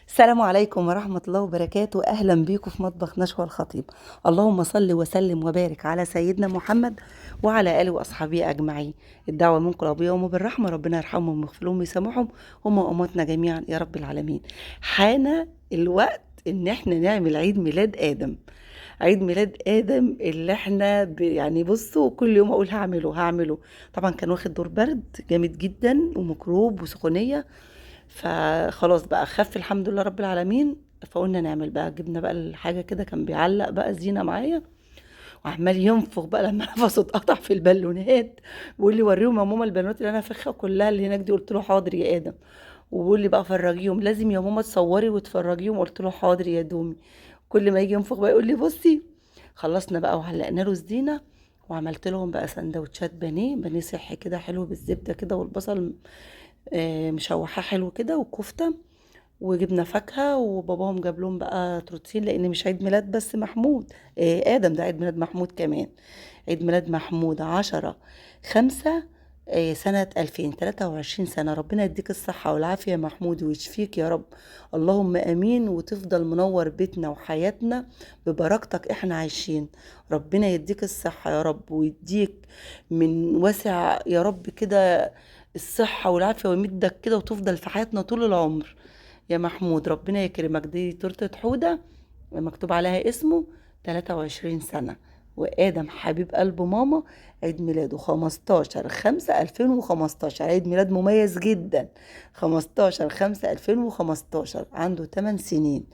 السلام عليكم ورحمة الله وبركاته. أهلا بيكم في مطبخ نشوى الخطيب. اللهم صل وسلم وبارك على سيدنا محمد وعلى آله وأصحابه أجمعين. الدعوة منكم لأبويا وأمي بالرحمة، ربنا يرحمهم ويغفر لهم ويسامحهم هم وأمتنا جميعا يا رب العالمين. حان الوقت إن احنا نعمل عيد ميلاد آدم. عيد ميلاد آدم اللي احنا يعني بصوا كل يوم أقول هعمله. طبعا كان واخد دور برد جامد جدا وميكروب وسخونية، فخلاص بقى خف الحمد لله رب العالمين. فقلنا نعمل بقى، جبنا بقى الحاجة كده، كان بيعلق بقى زينة معايا وعمال ينفخ بقى لما نفسه اتقطع في البالونات. بيقول لي وريهم يا ماما البالونات اللي انا فخها كلها اللي هناك دي. قلت له حاضر يا ادم. وبيقول لي بقى فرجيهم، لازم يا ماما تصوري وتفرجيهم. قلت له حاضر يا دومي. كل ما يجي ينفخ بقى يقول لي بصي. خلصنا بقى وعلقنا له الزينة، وعملت لهم بقى سندوتشات بانيه صحي كده حلو بالزبدة كده والبصل، مشوحاه حلو كده وكفتة، وجبنا فاكهة. وباباهم جاب لهم بقى تورتين لأن مش عيد ميلاد بس محمود، آدم ده عيد ميلاد محمود كمان. عيد ميلاد محمود 10/5 سنة 2023 سنة. ربنا يديك الصحة والعافية يا محمود ويشفيك يا رب. اللهم أمين، وتفضل منور بيتنا وحياتنا ببركتك احنا عايشين. ربنا يديك الصحة يا رب ويديك من واسع يا رب كده الصحة والعافية، ويمدك كده وتفضل في حياتنا طول العمر يا محمود. ربنا يكرمك. دي تورتة حودة مكتوب عليها اسمه 23 سنة. وآدم حبيب قلب ماما عيد ميلاده 15/5/2015. عيد ميلاد مميز جدا. 15/5/2015 عنده 8 سنين.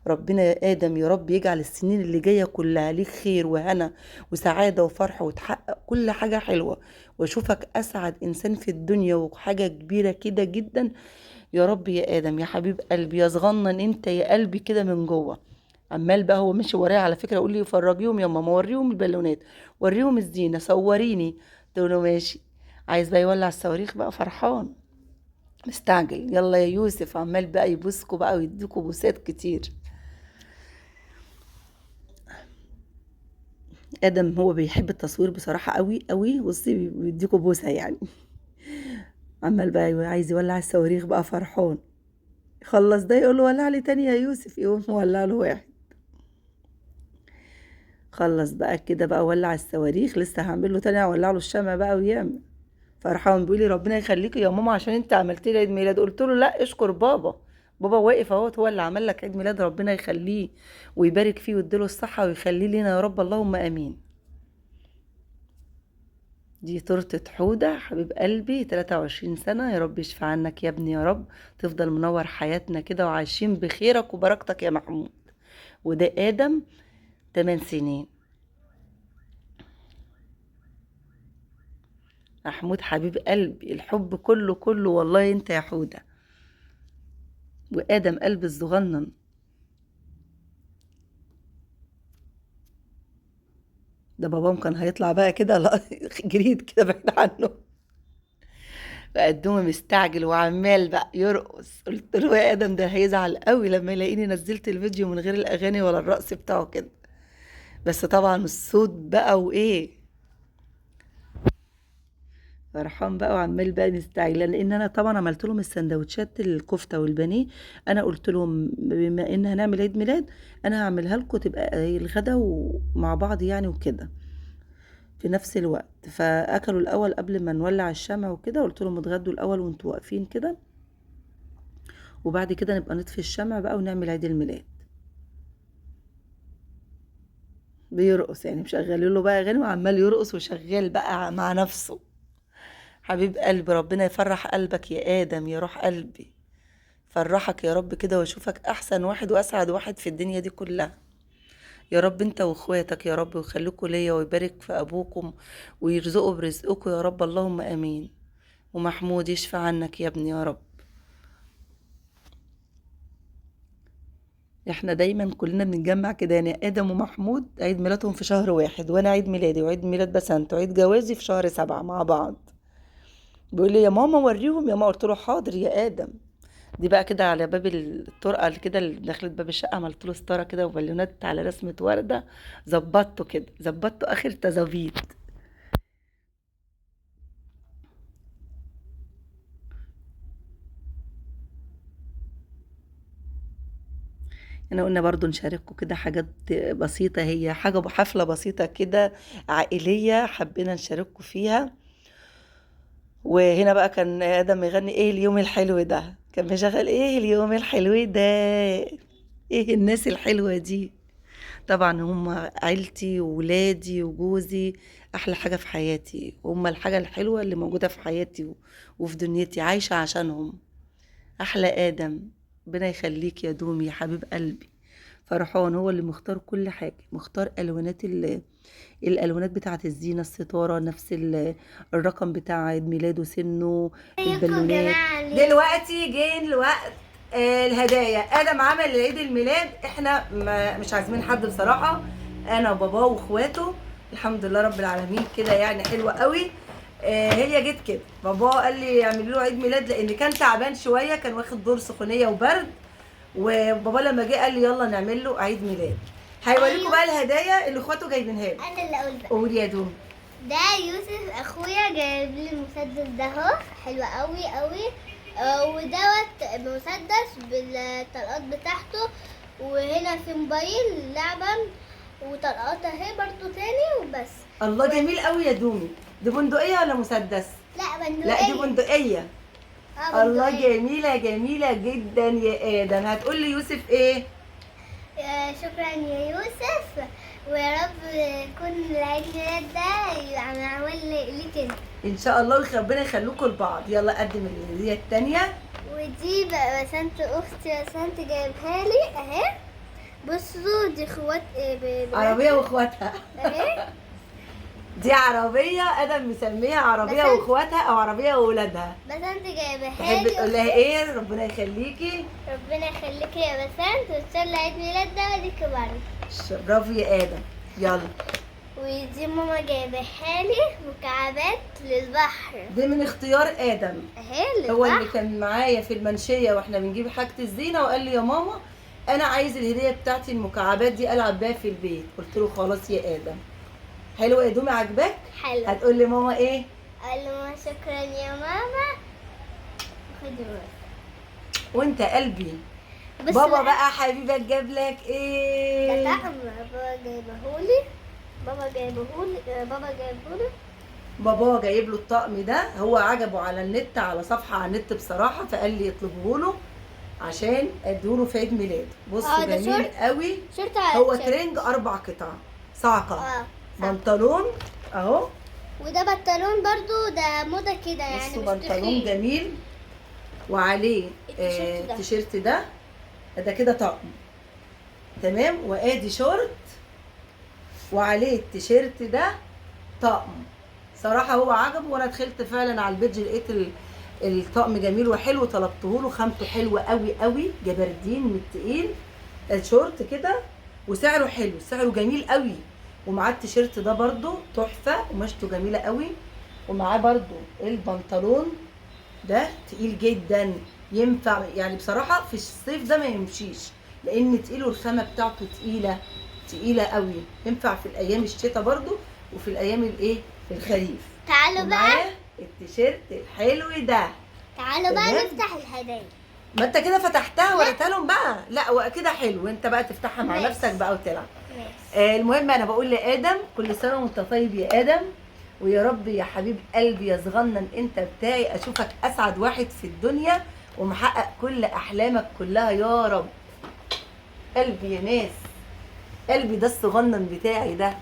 ربنا يا آدم يا رب يجعل السنين اللي جاية كلها ليك خير وهنا وسعادة وفرح، وتحقق كل حاجة حلوة، واشوفك أسعد إنسان في الدنيا وحاجة كبيرة كده جدا يا رب. يا آدم يا حبيب قلبي يا صغنن انت يا قلبي كده من جوه. عمال بقى هو ماشي ورايا على فكرة يقول لي فرجيهم يا ماما، وريهم البالونات، وريهم الزينة، صوريني. قلت له ماشي. عايز بقى يولع الصواريخ بقى فرحان مستعجل. يلا يا يوسف، عمال بقى يبوسكوا بقى ويديكوا بوسات كتير. آدم هو بيحب التصوير بصراحة قوي قوي، بصي بيديكوا بوسة يعني. عمال بقى عايز يولع الصواريخ بقى فرحان. خلص ده يقول له ولع لي تاني يا يوسف، يقوم مولع له واحد. خلص بقى كده بقى ولع الصواريخ، لسه هعمل له تاني اولع له الشمع بقى ويعمل. فرحان بيقول لي ربنا يخليكي يا ماما عشان انت عملت لي عيد ميلاد. قلت له لا اشكر بابا. بابا واقف اهوت، هو اللي عمل لك عيد ميلاد، ربنا يخليه ويبارك فيه ويديله الصحة ويخليه لنا يا رب، اللهم امين. دي تورتة حودة حبيب قلبي 23 سنة. يا رب يشفع عنك يا ابني يا رب. تفضل منور حياتنا كده وعايشين بخيرك وبركتك يا محمود. وده آدم 8 سنين. محمود حبيب قلبي الحب كله كله والله انت يا حودة. وآدم قلب الصغنن. ده بابام كان هيطلع بقى كده لا جريد كده بعيد عنه. فقدومه مستعجل وعمال بقى يرقص. قلت له يا آدم ده هيزعل قوي لما يلاقيني نزلت الفيديو من غير الأغاني ولا الرقص بتاعه كده. بس طبعا الصوت بقى وإيه. فرحان بقى وعمال بقى مستعجل لان انا طبعا عملت لهم السندوتشات الكفته والبانيه. انا قلت لهم بما ان هنعمل عيد ميلاد انا هعملها لكم تبقى الغدا ومع بعض يعني وكده في نفس الوقت. فاكلوا الاول قبل ما نولع الشمع وكده. قلت لهم اتغدوا الاول وانتوا واقفين كده، وبعد كده نبقى نطفي الشمع بقى ونعمل عيد الميلاد. بيرقص يعني مشغلين له بقى اغاني وعمال يرقص وشغال بقى مع نفسه. حبيب قلبي ربنا يفرح قلبك يا ادم يا روح قلبي. فرحك يا رب كده واشوفك احسن واحد واسعد واحد في الدنيا دي كلها يا رب. انت واخواتك يا رب ويخليكوا ليا ويبارك في ابوكم ويرزقوا برزقكم يا رب، اللهم امين. ومحمود يشفى عنك يا ابني يا رب. احنا دايما كلنا بنتجمع كده يعني ادم ومحمود عيد ميلادهم في شهر واحد، وانا عيد ميلادي وعيد ميلاد بسنت وعيد جوازي في شهر 7 مع بعض. بيقول لي يا ماما وريهم يا ماما. قلت له حاضر يا ادم. دي بقى كده على باب الطرقه اللي كده اللي دخلت باب الشقه عملت له ستاره كده وبالونات على رسمه ورده. ظبطته كده، ظبطته اخر تظابيط. انا قلنا برضو نشارككم كده حاجات بسيطة، هي حاجة حفلة بسيطة كده عائلية حبينا نشارككم فيها. وهنا بقى كان ادم يغني ايه اليوم الحلو ده، كان مشغل ايه اليوم الحلو ده، ايه الناس الحلوة دي. طبعا هم عيلتي وولادي وجوزي احلى حاجة في حياتي، هم الحاجة الحلوة اللي موجودة في حياتي وفي دنيتي عايشة عشانهم. احلى ادم، ربنا يخليك يا دومي يا حبيب قلبي. فرحان هو اللي مختار كل حاجة، مختار الوانات الالوانات بتاعه الزينه، الستاره نفس الرقم بتاع عيد ميلاده، سنه، البالونات. دلوقتي جه الوقت الهدايا. ادم عمل عيد الميلاد، احنا مش عازمين حد بصراحه، انا وباباه واخواته الحمد لله رب العالمين كده يعني حلوه قوي. هي جت كده، بابا قال لي اعملي له عيد ميلاد لان كان تعبان شويه، كان واخد دور سخونيه وبرد، وبابا لما جه قال لي يلا نعمل له عيد ميلاد. هيوريكم بقى الهدايا اللي اخواته جايبينها له. انا اللي اقول بقى. قولي يا دوم. ده يوسف اخويا جايب لي المسدس ده اهو، حلو قوي قوي. ودوت مسدس بالطلقات بتاعته، وهنا في موبايل لعبه وطلقات اهي برضو تاني وبس. الله جميل قوي يا دومي. دي بندقيه ولا مسدس؟ لا بندقيه. لا دي بندقيه. الله جميله جميله جدا يا ادم. هتقول لي يوسف ايه؟ شكرا يا يوسف، ويا رب يكون العيد ميلاد ده يبقى معمول ليك انت ان شاء الله، وربنا يخليكم لبعض. يلا قدم الهديه الثانيه. ودي بقى بسنت اختي، بسنت جايبها لي اهي. بصوا دي اخوات عربيه واخواتها اهي. دي عربيه ادم مسميها عربيه واخواتها او عربيه واولادها. بسنت جايبها تحب لي. تقول لها ايه؟ ربنا يخليكي. ربنا يخليكي يا بسنت، وان شاء الله عيد ميلاد ده ودي كبرت. برافو يا ادم. يلا. ودي ماما جايبها لي مكعبات للبحر. دي من اختيار ادم اهي للبحر. هو اللي كان معايا في المنشيه واحنا بنجيب حاجه الزينه، وقال لي يا ماما انا عايز الهديه بتاعتي المكعبات دي العب بيها في البيت. قلت له خلاص يا ادم. حلوه يا دومي عجباك؟ حلو. هتقول لي ماما ايه؟ قال له شكرا يا ماما. خدي وانت قلبي. بابا بقى حبيبك جاب لك ايه؟ ده طقم بابا جايبهولي. بابا جايب له الطقم ده، هو عجبه على النت، على صفحه على النت بصراحه، فقال لي يطلبه له عشان ادوله في عيد ميلاده. بصوا جميل قوي. هو ترنج 4 قطع، صعقه، بنطلون اهو، وده بنطلون برضو ده موضه كده يعني، بصوا بنطلون جميل وعليه التيشيرت ده كده طقم تمام، وادي شورت وعليه التيشيرت ده طقم. صراحه هو عجبه، وانا دخلت فعلا على البيج لقيت الطقم جميل وحلو، طلبته له، خامته حلوه قوي قوي، جبردين من التقيل، الشورت كده وسعره حلو، سعره جميل قوي. ومعاه التيشيرت ده برده تحفه ومشته جميله قوي، ومعاه برده البنطلون ده تقيل جدا، ينفع يعني بصراحه في الصيف ده ما يمشيش لان تقيل والخامه بتاعته تقيله قوي، ينفع في الايام الشتاء برده وفي الايام الايه الخريف. تعالوا بقى التيشيرت الحلو ده. تعالوا بقى نفتح الهدايا. ما انت كده فتحتها وريتها لهم بقى. لا وكده حلو، انت بقى تفتحها مع نفسك بقى وتلعب. المهم انا بقول لادم كل سنه وانت طيب يا ادم، ويا رب يا حبيب قلبي يا صغنن انت بتاعي اشوفك اسعد واحد في الدنيا ومحقق كل احلامك كلها يا رب. قلبي يا ناس، قلبي ده الصغنن بتاعي ده،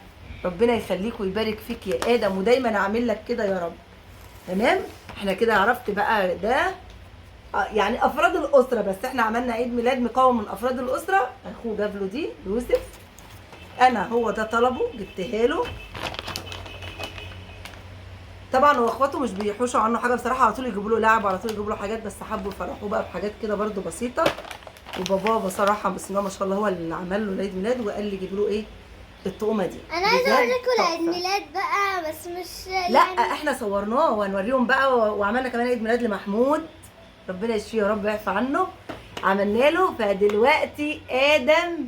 ربنا يخليك ويبارك فيك يا ادم، ودايما اعمل لك كده يا رب. تمام. احنا كده عرفت بقى ده يعني افراد الاسره، بس احنا عملنا عيد ميلاد مكون من افراد الاسره. اخوه جاب له دي يوسف، انا هو ده طلبه جبتها له. طبعا هو اخواته مش بيحوشوا عنه حاجه بصراحه، على طول يجيبوا له لعب وعلى طول يجيبوا له حاجات، بس حبوا يفرحوه بقى بحاجات كده برده بسيطه. وباباه بصراحه بسم الله ما شاء الله هو اللي عمل له العيد ميلاد، وقال لي جيب له ايه الطقمه دي. انا عايزه اوريكم العيد ميلاد بقى بس مش لا يعني احنا صورناه وهنوريهم بقى، وعملنا كمان عيد ميلاد لمحمود ربنا يشفيه يا رب ويعفى عنه، عملنا له. فدلوقتي ادم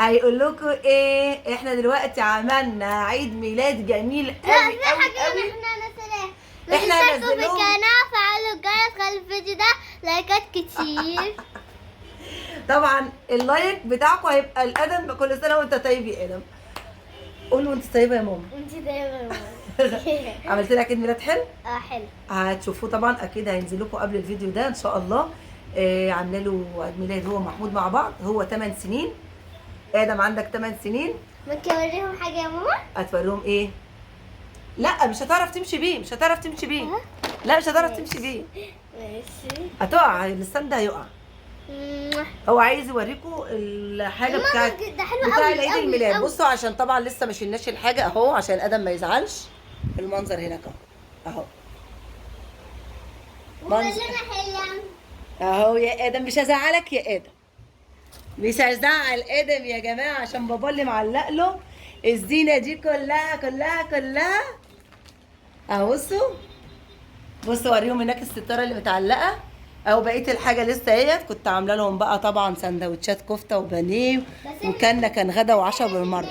هيقول لكم ايه. احنا دلوقتي عملنا عيد ميلاد جميل قوي قوي قوي. احنا نزلناه بالقناه، فعلوا الجرس، خلوا الفيديو ده لايكات كتير. طبعا اللايك بتاعكم هيبقى لادم. كل سنه وانت طيب يا ادم. قول له انت طيبه يا ماما. انت دايما. عملت لك عيد ميلاد حلو. حلو. هتشوفوه طبعا، اكيد هينزل لكم قبل الفيديو ده ان شاء الله. عامله له عيد ميلاد هو محمود مع بعض. هو 8 سنين. ادم عندك 8 سنين. ممكن اوريهم حاجه يا ماما؟ هتوريهم ايه؟ لا مش هتعرف تمشي بيه، مش هتعرف تمشي بيه. لا مش هتعرف تمشي بيه، ماشي. هتقع، الستاند هيقع. هو عايز يوريكم الحاجه ماما بتاعت ده حلو بتاع قوي العيد قوي الميلاد. قوي. بصوا عشان طبعا لسه ما شلناش الحاجه اهو، عشان ادم ما يزعلش. المنظر هناك اهو، منظر حلو. اهو يا ادم. مش هزعلك يا ادم، مش هزعل ادم يا جماعه، عشان بابا اللي معلق له الزينه دي كلها كلها كلها. اهو بصوا، بصوا اوريهم هناك الستاره اللي متعلقه. او بقيه الحاجه لسه اهيت. كنت عامله لهم بقى طبعا سندوتشات كفته وبانيه، وكلنا كان غدا وعشاء بالمره.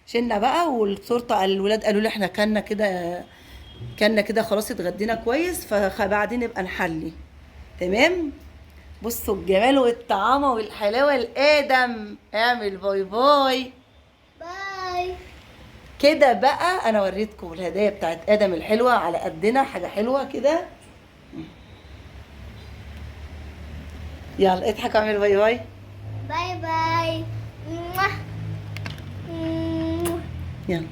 شلنا بقى، والتورته الولاد قالوا لي احنا كلنا كده، كلنا كده خلاص اتغدينا كويس، فبعدين نبقى نحلي. تمام. بصوا الجمال والطعامه والحلاوه. الادم اعمل باي باي. باي. كده بقى انا وريتكم الهدايا بتاعت ادم الحلوه على قدنا، حاجه حلوه كده. يلا اضحك واعمل باي باي. باي باي. يلا.